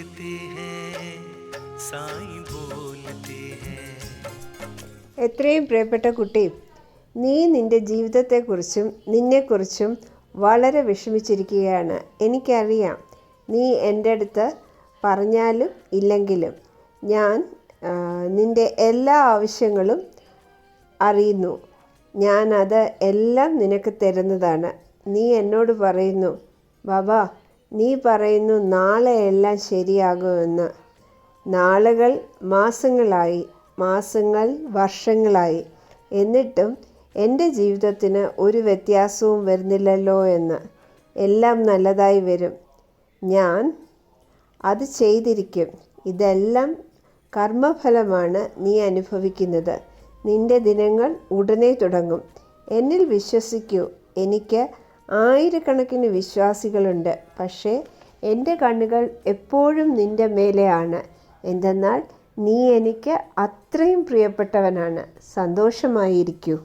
बोलते हैं साईं बोलते हैं. എത്രയും പ്രിയപ്പെട്ട കുട്ടി, നീ നിൻ്റെ ജീവിതത്തെക്കുറിച്ചും നിന്നെക്കുറിച്ചും വളരെ വിഷമിച്ചിരിക്കുകയാണ്. എനിക്കറിയാം. നീ എൻ്റെ അടുത്ത് പറഞ്ഞാലും ഇല്ലെങ്കിലും ഞാൻ നിൻ്റെ എല്ലാ ആവശ്യങ്ങളും അറിയുന്നു. ഞാനത് എല്ലാം നിനക്ക് തരുന്നതാണ്. നീ എന്നോട് പറയുന്നു, ബാബാ, നീ പറയുന്നു നാളെ എല്ലാം ശരിയാകുമെന്ന്. നാളുകൾ മാസങ്ങളായി, മാസങ്ങൾ വർഷങ്ങളായി, എന്നിട്ടും എൻ്റെ ജീവിതത്തിന് ഒരു വ്യത്യാസവും വരുന്നില്ലല്ലോ എന്ന്. എല്ലാം നല്ലതായി വരും. ഞാൻ അത് ചെയ്തിരിക്കും. ഇതെല്ലാം കർമ്മഫലമാണ് നീ അനുഭവിക്കുന്നത്. നിൻ്റെ ദിനങ്ങൾ ഉടനെ തുടങ്ങും. എന്നിൽ വിശ്വസിക്കൂ. എനിക്ക് ആയിരക്കണക്കിന് വിശ്വാസികളുണ്ട്. പക്ഷേ എൻ്റെ കണ്ണുകൾ എപ്പോഴും നിൻ്റെ മേലെയാണ്. എന്തെന്നാൽ നീ എനിക്ക് അത്രയും പ്രിയപ്പെട്ടവനാണ്. സന്തോഷമായിരിക്കൂ.